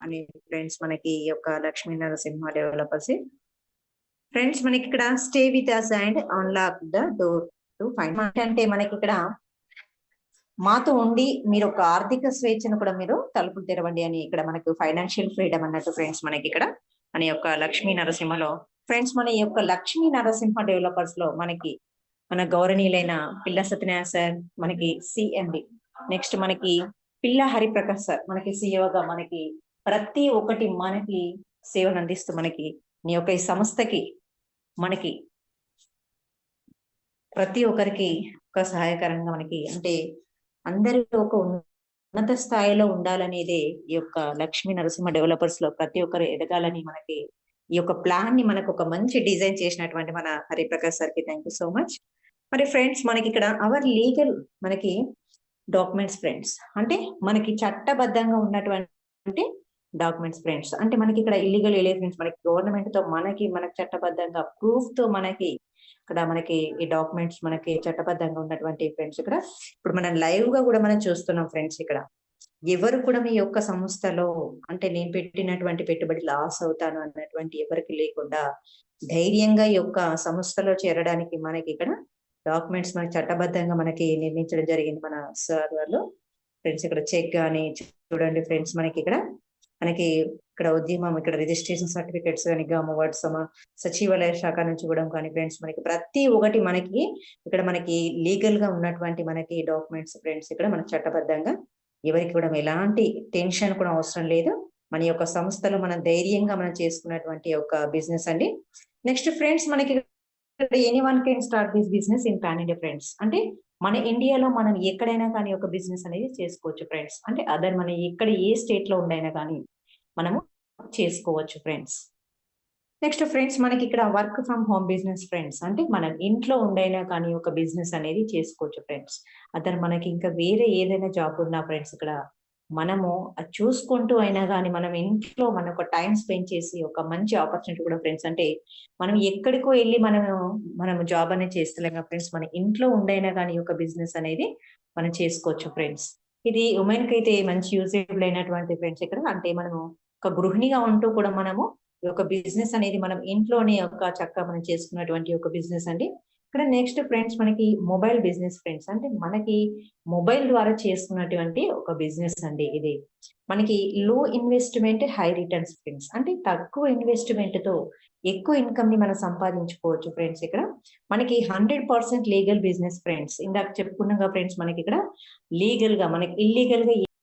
అని ఫ్రెండ్స్ మనకి ఈ యొక్క లక్ష్మీ నరసింహ డెవలపర్స్ ఫ్రెండ్స్ మనకి ఇక్కడ stay with us and unlock the door to find అంటే మనకి ఇక్కడ మాతో ఉండి మీరు ఒక ఆర్థిక స్వేచ్ఛను కూడా మీరు తలుపులు తెరవండి అని ఇక్కడ మనకు ఫైనాన్షియల్ ఫ్రీడమ్ అన్నట్టు ఫ్రెండ్స్ మనకి ఇక్కడ మన యొక్క లక్ష్మీ నరసింహలో ఫ్రెండ్స్ మన యొక్క లక్ష్మీ నరసింహ డెవలపర్స్ లో మనకి మన గౌరవనీయులైన పిల్ల సత్యనారాయణ సార్ మనకి సిఎండి, నెక్స్ట్ మనకి పిల్ల హరిప్రకాష్ సార్ మనకి సిఇఓగా మనకి ప్రతి ఒక్కటి మనకి సేవలు అందిస్తూ మనకి నీ యొక్క ఈ సంస్థకి మనకి ప్రతి ఒక్కరికి ఒక సహాయకరంగా మనకి అంటే అందరూ ఒక ఉన్నత స్థాయిలో ఉండాలనేదే ఈ యొక్క లక్ష్మీ నరసింహ డెవలపర్స్ లో ప్రతి ఒక్కరు ఎదగాలని మనకి ఈ యొక్క ప్లాన్ ని మనకు ఒక మంచి డిజైన్ చేసినటువంటి మన హరిప్రకాష్ సార్ కి థ్యాంక్ యూ సో మచ్. మరి ఫ్రెండ్స్ మనకి ఇక్కడ అవర్ లీగల్ మనకి డాక్యుమెంట్స్ ఫ్రెండ్స్ అంటే మనకి చట్టబద్ధంగా ఉన్నటువంటి డాక్యుమెంట్స్ ఫ్రెండ్స్ అంటే మనకి ఇక్కడ ఇల్లీగల్ ఫ్రెండ్స్ మనకి గవర్నమెంట్ తో మనకి చట్టబద్ధంగా ప్రూఫ్ తో మనకి ఇక్కడ మనకి ఈ డాక్యుమెంట్స్ మనకి చట్టబద్ధంగా ఉన్నటువంటి ఫ్రెండ్స్ ఇక్కడ ఇప్పుడు మనం లైవ్ గా కూడా మనం చూస్తున్నాం ఫ్రెండ్స్. ఇక్కడ ఎవరు కూడా మీ యొక్క సంస్థలో అంటే నేను పెట్టినటువంటి పెట్టుబడి లాస్ అవుతాను అన్నటువంటి ఎవరికి లేకుండా ధైర్యంగా ఈ యొక్క సంస్థలో చేరడానికి మనకి ఇక్కడ డాక్యుమెంట్స్ మనకి చట్టబద్ధంగా మనకి నిర్మించడం జరిగింది మన సార్ వాళ్ళు ఫ్రెండ్స్. ఇక్కడ చెక్ కానీ చూడండి ఫ్రెండ్స్ మనకి ఇక్కడ ఉద్యమం ఇక్కడ రిజిస్ట్రేషన్ సర్టిఫికేట్స్ కానీ గవర్నమెంట్ సచివాలయ శాఖ నుంచి కూడా కానీ ఫ్రెండ్స్ మనకి ప్రతి ఒక్కటి మనకి ఇక్కడ మనకి లీగల్ గా ఉన్నటువంటి మనకి డాక్యుమెంట్స్ ఫ్రెండ్స్. ఇక్కడ మన చట్టబద్ధంగా ఎవరికి కూడా ఎలాంటి టెన్షన్ కూడా అవసరం లేదు. మన యొక్క సంస్థలో మనం ధైర్యంగా మనం చేసుకున్నటువంటి ఒక బిజినెస్ అండి. నెక్స్ట్ ఫ్రెండ్స్ మనకి anyone can start this business in pan India friends అంటే మన ఇండియాలో మనం ఎక్కడైనా కానీ ఒక బిజినెస్ అనేది చేసుకోవచ్చు ఫ్రెండ్స్. అంటే అదర్ మన ఎక్కడ ఏ స్టేట్ లో ఉండైనా కానీ మనము చేసుకోవచ్చు ఫ్రెండ్స్. నెక్స్ట్ ఫ్రెండ్స్ మనకి ఇక్కడ work from home business friends అంటే మనం ఇంట్లో ఉండైనా కానీ ఒక బిజినెస్ అనేది చేసుకోవచ్చు ఫ్రెండ్స్. అదర్ మనకి ఇంకా వేరే ఏదైనా జాబ్ ఉన్నా ఫ్రెండ్స్ ఇక్కడ మనము అది చూసుకుంటూ అయినా కానీ మనం ఇంట్లో మనం ఒక టైం స్పెండ్ చేసి ఒక మంచి ఆపర్చునిటీ కూడా ఫ్రెండ్స్ అంటే మనం ఎక్కడికో వెళ్ళి మనము జాబ్ అనేది చేస్తలేం కదా ఫ్రెండ్స్. మన ఇంట్లో ఉండైనా కానీ ఒక బిజినెస్ అనేది మనం చేసుకోవచ్చు ఫ్రెండ్స్. ఇది ఉమెన్ కి అయితే మంచి యూజబుల్ అయినటువంటి ఫ్రెండ్స్. ఇక్కడ అంటే మనము ఒక గృహిణిగా ఉంటూ కూడా మనము ఒక బిజినెస్ అనేది మనం ఇంట్లోనే ఒక చక్కగా మనం చేసుకున్నటువంటి ఒక బిజినెస్ అండి. ఇక్కడ నెక్స్ట్ ఫ్రెండ్స్ మనకి మొబైల్ బిజినెస్ ఫ్రెండ్స్ అంటే మనకి మొబైల్ ద్వారా చేసుకున్నటువంటి ఒక బిజినెస్ అండి. ఇది మనకి లో ఇన్వెస్ట్మెంట్ హై రిటర్న్స్ ఫ్రెండ్స్ అంటే తక్కువ ఇన్వెస్ట్మెంట్ తో ఎక్కువ ఇన్కమ్ ని మనం సంపాదించుకోవచ్చు ఫ్రెండ్స్. ఇక్కడ మనకి 100% లీగల్ బిజినెస్ ఫ్రెండ్స్. ఇందాక చెప్పుకున్నాగా ఫ్రెండ్స్ మనకి ఇక్కడ లీగల్ గా మనకి ఇల్లీగల్ గా